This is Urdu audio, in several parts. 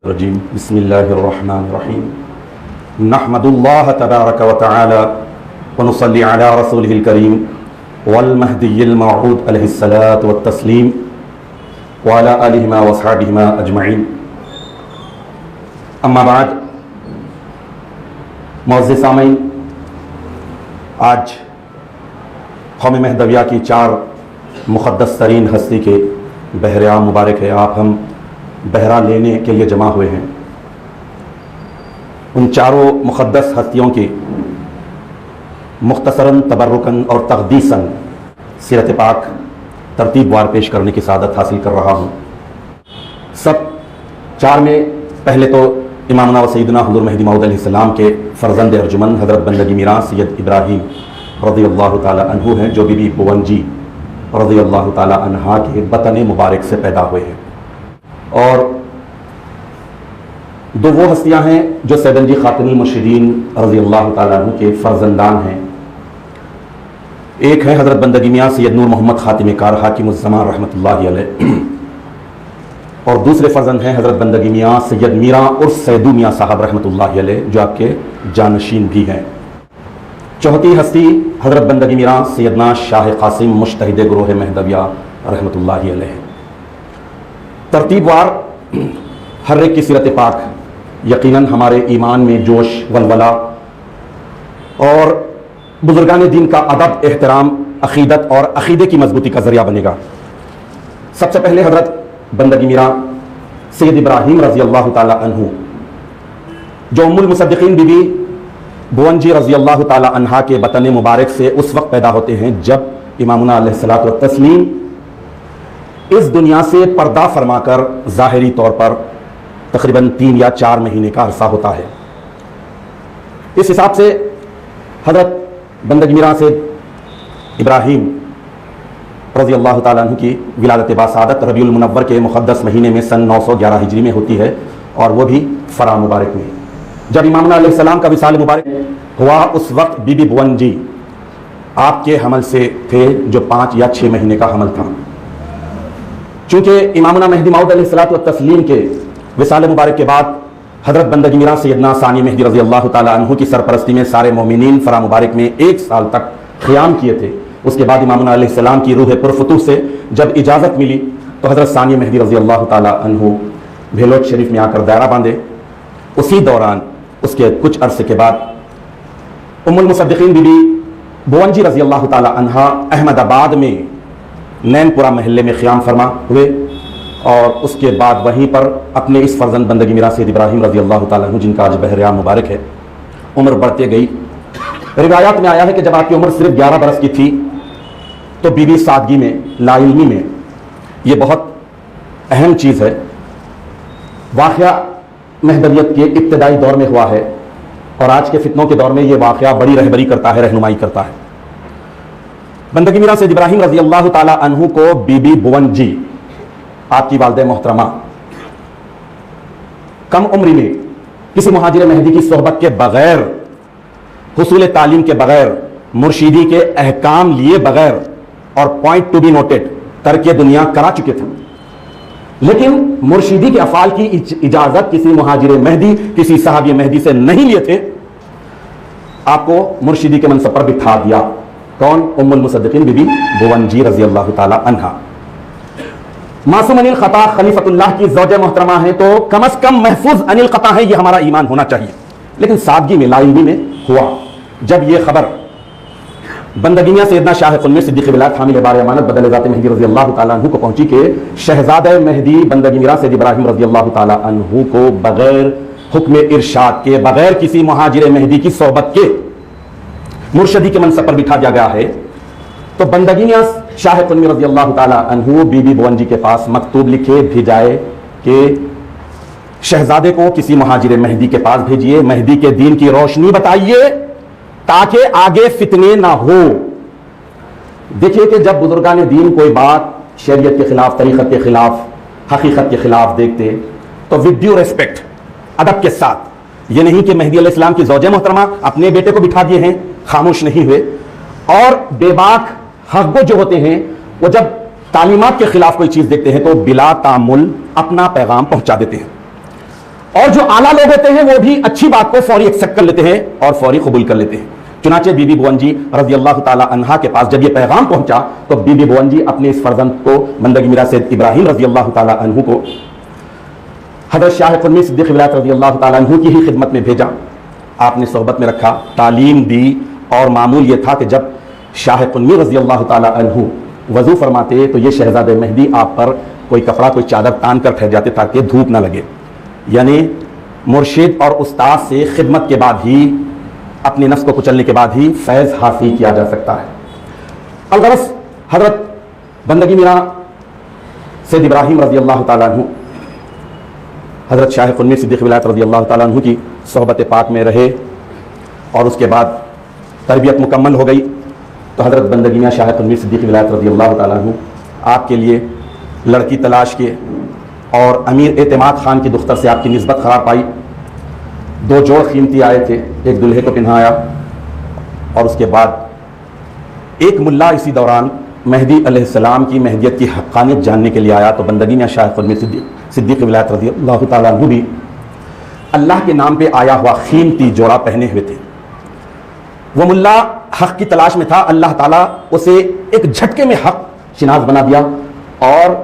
الرجيم بسم الله الرحمن الرحيم نحمد الله تبارك وتعالى ونصلي على رسوله الكريم والمهدي الموعود عليه الصلاة والتسليم وعلى آلهما وأصحابهما أجمعين اما بعد معزز سامعین، آج قوم مہدویہ کی چار مقدس ترین ہستی کے بہرعام مبارک ہے۔ آپ ہم بہرہ لینے کے لیے جمع ہوئے ہیں۔ ان چاروں مقدس ہستیوں کی مختصراً تبرکاً اور تقدیساً سیرت پاک ترتیب وار پیش کرنے کی سعادت حاصل کر رہا ہوں۔ سب چار میں پہلے تو امامنا و سیدنا حضور مہدی موعود علیہ السلام کے فرزند ارجمند حضرت بندگی میراں سید ابراہیم رضی اللہ تعالی عنہ ہیں، جو بی بی بونجی رضی اللہ تعالی عنہا کے بطن مبارک سے پیدا ہوئے ہیں۔ اور دو وہ ہستیاں ہیں جو سیدن جی خاتم المرشدین رضی اللہ تعالیٰ عنہ کے فرزندان ہیں۔ ایک ہے حضرت بندگی میاں سید نور محمد خاتم کار حاکم الزمان رحمۃ اللہ علیہ، اور دوسرے فرزند ہیں حضرت بندگی میاں سید میراں اور سیدو میاں صاحب رحمۃ اللہ علیہ، جو آپ کے جانشین بھی ہیں۔ چوتھی ہستی حضرت بندگی میراں سیدنا شاہ قاسم مجتہد گروہ مہدویہ رحمۃ اللہ علیہ۔ ترتیب وار ہر ایک کی سیرت پاک یقیناً ہمارے ایمان میں جوش ولولہ اور بزرگان دین کا ادب، احترام، عقیدت اور عقیدے کی مضبوطی کا ذریعہ بنے گا۔ سب سے پہلے حضرت بندگی میراں سید ابراہیم رضی اللہ تعالی عنہ، جو ام المصدقین بی بی بونجی رضی اللہ تعالی عنہا کے بطن مبارک سے اس وقت پیدا ہوتے ہیں جب امامنا علیہ الصلوۃ والتسلیم اس دنیا سے پردہ فرما کر ظاہری طور پر تقریباً 3 یا 4 مہینے کا عرصہ ہوتا ہے۔ اس حساب سے حضرت بندگی میراں سے ابراہیم رضی اللہ تعالیٰ عنہ کی ولادت باسعادت ربیع المنور کے مقدس مہینے میں سن 911 ہجری میں ہوتی ہے، اور وہ بھی فرا مبارک میں۔ جب امامنا علیہ السلام کا وصال مبارک ہوا، اس وقت بی بی بونجی آپ کے حمل سے تھے، جو 5 یا 6 مہینے کا حمل تھا۔ چونکہ امامنا مہدی موعود علیہ الصلوۃ والتسلیم کے وصال مبارک کے بعد حضرت بندگی میراں سیدنا ثانی مہدی رضی اللہ تعالیٰ عنہ کی سرپرستی میں سارے مومنین فرا مبارک میں 1 سال تک قیام کیے تھے۔ اس کے بعد امامنا علیہ السلام کی روح پرفتوح سے جب اجازت ملی تو حضرت ثانی مہدی رضی اللہ تعالیٰ عنہ بھیلوٹ شریف میں آ کر دائرہ باندھے۔ اسی دوران اس کے کچھ عرصے کے بعد ام المصدقین بی بی بونجی رضی اللہ تعالیٰ عنہا احمد آباد میں نین پورہ محلے میں قیام فرما ہوئے، اور اس کے بعد وہیں پر اپنے اس فرزند بندگی میراں سید ابراہیم رضی اللہ تعالیٰ عنہ، جن کا آج بہرعام مبارک ہے، عمر بڑھتے گئی۔ روایات میں آیا ہے کہ جب آپ کی عمر صرف 11 برس کی تھی تو بی بی سادگی میں، لا علمی میں، یہ بہت اہم چیز ہے، واقعہ مہدویت کے ابتدائی دور میں ہوا ہے، اور آج کے فتنوں کے دور میں یہ واقعہ بڑی رہبری کرتا ہے، رہنمائی کرتا ہے۔ بندگی میراں سید ابراہیم رضی اللہ تعالیٰ عنہ کو بی بی بونجی، آپ کی والدہ محترمہ، کم عمری میں کسی مہاجر مہدی کی صحبت کے بغیر، حصول تعلیم کے بغیر، مرشیدی کے احکام لیے بغیر، اور پوائنٹ ٹو بی نوٹڈ، ترک دنیا کرا چکے تھے، لیکن مرشیدی کے افعال کی اجازت کسی مہاجر مہدی، کسی صحابی مہدی سے نہیں لیے تھے۔ آپ کو مرشیدی کے منصب پر بٹھا دیا۔ کون؟ ام المصدقین بی بی بونجی رضی اللہ تعالی عنہا۔ معصوم عن الخطا خلیفۃ اللہ کی زوجہ محترمہ ہیں، تو کم از کم محفوظ عن الخطا ہے، یہ ہمارا ایمان ہونا چاہیے۔ لیکن سادگی میں، لا علمی میں ہوا۔ جب یہ خبر بندگی میاں سیدنا شاہ قلم صدیق ولایت حامل بار امانت بدل ذات مہدی رضی اللہ تعالیٰ عنہ کو پہنچی کہ شہزادہ مہدی بندگی میراں سید ابراہیم رضی اللہ تعالیٰ عنہ کو بغیر حکم ارشاد کے، بغیر کسی مہاجر مہدی کی صحبت کے مرشدی کے منصب پر بٹھا دیا گیا ہے، تو بندگی میاں شاہ قلم رضی اللہ تعالیٰ عنہ بی بی بونجی کے پاس مکتوب لکھے بھیجائے کہ شہزادے کو کسی مہاجر مہدی کے پاس بھیجیے، مہدی کے دین کی روشنی بتائیے تاکہ آگے فتنے نہ ہو۔ دیکھیے کہ جب بزرگان دین کوئی بات شریعت کے خلاف، طریقت کے خلاف، حقیقت کے خلاف دیکھتے تو ود ڈیو ریسپیکٹ، ادب کے ساتھ، یہ نہیں کہ مہدی علیہ السلام کی زوجہ محترمہ اپنے بیٹے کو بٹھا دیے ہیں، خاموش نہیں ہوئے، اور بے باک حقگو جو ہوتے ہیں وہ جب تعلیمات کے خلاف کوئی چیز دیکھتے ہیں تو بلا تعامل اپنا پیغام پہنچا دیتے ہیں۔ اور جو اعلیٰ لوگ ہوتے ہیں وہ بھی اچھی بات کو فوری ایکسیپٹ کر لیتے ہیں اور فوری قبول کر لیتے ہیں. چنانچہ بی بی بھون جی رضی اللہ تعالی عنہا کے پاس جب یہ پیغام پہنچا تو بی بی بھون جی اپنے اس فرزند کو بندگی میرا سید ابراہیم رضی اللہ تعالی عنہ کو حضرت شاہ قطب صدیق ولایت رضی اللہ تعالی عنہ کی ہی خدمت میں بھیجا. آپ نے صحبت میں رکھا، تعلیم دی، اور معمول یہ تھا کہ جب شاہ قطب رضی اللہ تعالی عنہ وضو فرماتے تو یہ شہزادہ مہدی آپ پر کوئی کپڑا کوئی چادر تان کر ٹھہر جاتے تاکہ دھوپ نہ لگے. یعنی مرشد اور استاد سے خدمت کے بعد ہی، اپنے نفس کو کچلنے کے بعد ہی فیض حاصل کیا جا سکتا ہے. الغرض حضرت بندگی میرا سید ابراہیم رضی اللہ تعالیٰ عنہ حضرت شاہ قطب صدیق ولایت رضی اللہ تعالیٰ عنہ کی صحبت پاک میں رہے، اور اس کے بعد تربیت مکمل ہو گئی تو حضرت بندگی میاں شاہ قطب صدیق ولایت رضی اللہ تعالیٰ عنہ آپ کے لیے لڑکی تلاش کیے، اور امیر اعتماد خان کی دختر سے آپ کی نسبت قرار پائی. 2 جوڑ قیمتی آئے تھے، ایک دلہے کو پہنایا، اور اس کے بعد ایک ملا اسی دوران مہدی علیہ السلام کی مہدیت کی حقانیت جاننے کے لیے آیا. تو بندگی میاں شاہ قطب صدیق ولایت رضی اللہ تعالیٰ عنہ بھی اللہ کے نام پہ آیا ہوا قیمتی جوڑا پہنے ہوئے تھے. وہ ملا حق کی تلاش میں تھا، اللہ تعالیٰ اسے ایک جھٹکے میں حق شناس بنا دیا، اور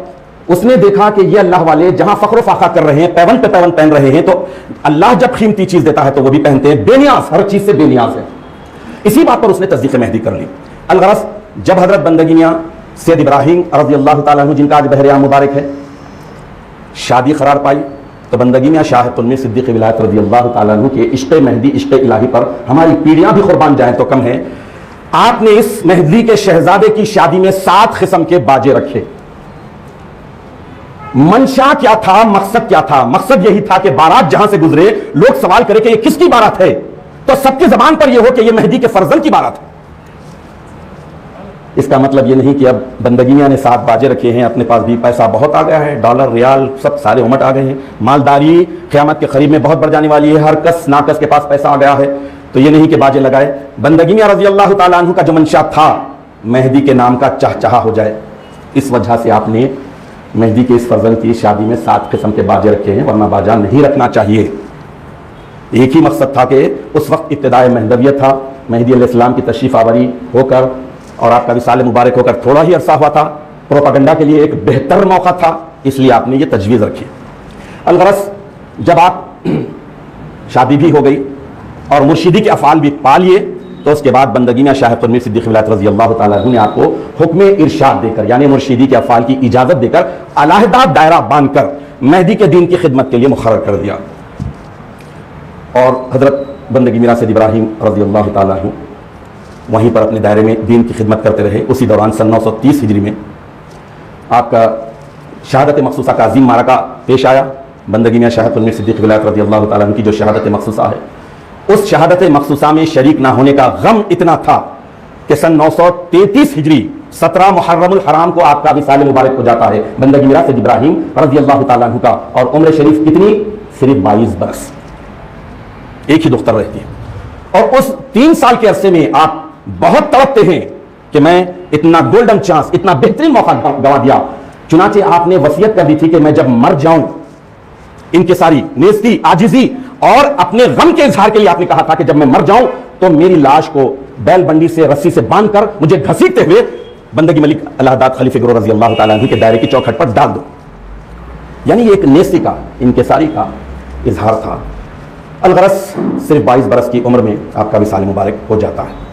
اس نے دیکھا کہ یہ اللہ والے جہاں فخر و فاخر کر رہے ہیں، پیون پہ پیون پہن رہے ہیں، تو اللہ جب قیمتی چیز دیتا ہے تو وہ بھی پہنتے ہیں. بے نیاز، ہر چیز سے بے نیاز ہے. اسی بات پر اس نے تصدیق مہدی کر لی. الغرض جب حضرت بندگی میاں سید ابراہیم رضی اللہ تعالیٰ عنہ جن کا آج بہر عام مبارک ہے شادی قرار پائی تو بندگی میاں شاہ قطب صدیق ولایت رضی اللہ تعالیٰ عنہ کے عشق مہدی، عشق الہی پر ہماری پیڑیاں بھی قربان جائیں تو کم ہے. آپ نے اس مہدی کے شہزادے کی شادی میں 7 قسم کے باجے رکھے. منشا کیا تھا، مقصد کیا تھا؟ مقصد یہی تھا کہ بارات جہاں سے گزرے لوگ سوال کرے کہ یہ کس کی بارات ہے، تو سب کی زبان پر یہ ہو کہ یہ مہدی کے فرزند کی بارات ہے. اس کا مطلب یہ نہیں کہ اب بندگی میاں نے 7 باجے رکھے ہیں، اپنے پاس بھی پیسہ بہت آ گیا ہے، ڈالر ریال سب سارے امٹ آ گئے ہیں، مالداری قیامت کے قریب میں بہت بڑھ جانے والی ہے، ہر کس ناکس کے پاس پیسہ آ گیا ہے. تو یہ نہیں کہ باجے لگائے. بندگی میاں رضی اللہ تعالیٰ عنہ کا جو منشا تھا مہدی کے نام کا چہچہا ہو جائے، اس وجہ سے آپ نے مہدی کے اس فرزند کی شادی میں 7 قسم کے باجے رکھے ہیں، ورنہ باجا نہیں رکھنا چاہیے. ایک ہی مقصد تھا کہ اس وقت ابتدائے مہدویت تھا، مہدی علیہ السلام کی تشریف آوری ہو کر اور آپ کا وصال مبارک ہو کر تھوڑا ہی عرصہ ہوا تھا. پروپاگنڈا کے لیے ایک بہتر موقع تھا، اس لیے آپ نے یہ تجویز رکھی. الغرض جب آپ شادی بھی ہو گئی اور مرشدی کے افعال بھی پا لیے تو اس کے بعد بندگی میاں شاہ قطب صدیق ولایت رضی اللہ تعالیٰ عنہ نے آپ کو حکم ارشاد دے کر، یعنی مرشدی کے افعال کی اجازت دے کر علیحدہ دائرہ باندھ کر مہدی کے دین کی خدمت کے لیے مقرر کر دیا. اور حضرت بندگی میرا سید ابراہیم رضی اللہ تعالیٰ عنہ وہیں پر اپنے دائرے میں دین کی خدمت کرتے رہے. اسی دوران سن 930 ہجری میں آپ کا شہادت مخصوصہ کا عظیم معرکہ پیش آیا. بندگی میاں شاہ قطب صدیق ولایت رضی اللہ تعالیٰ عنہ کی جو شہادت مخصوصہ ہے، اس شہادت مخصوصہ میں شریک نہ ہونے کا غم اتنا تھا کہ سن 933 ہجری 17 محرم الحرام کو آپ کا وصال مبارک ہو جاتا ہے بندگی میرا سید ابراہیم رضی اللہ تعالیٰ عنہ کا. اور عمر شریف کتنی؟ صرف 22 برس. ایک ہی دختر رہتی ہے، اور اس 3 سال کے عرصے میں آپ بہت تڑپتے ہیں کہ میں اتنا گولڈن چانس، اتنا بہترین موقع گوا دیا. چنانچہ آپ نے وصیت کر دی تھی کہ میں جب مر جاؤں، انکساری، نیستی، عاجزی اور اپنے غم کے اظہار کے لیے آپ نے کہا تھا کہ جب میں مر جاؤں تو میری لاش کو بیل بنڈی سے رسی سے باندھ کر مجھے گھسیٹتے ہوئے بندگی ملک الہداد خلیفہ گرو رضی اللہ تعالیٰ عنہ کے دائرے کی چوکھٹ پر ڈال دو. یعنی یہ ایک نیستی کا، انکساری کا اظہار تھا. الغرض صرف 22 برس کی عمر میں آپ کا وصال مبارک ہو جاتا ہے.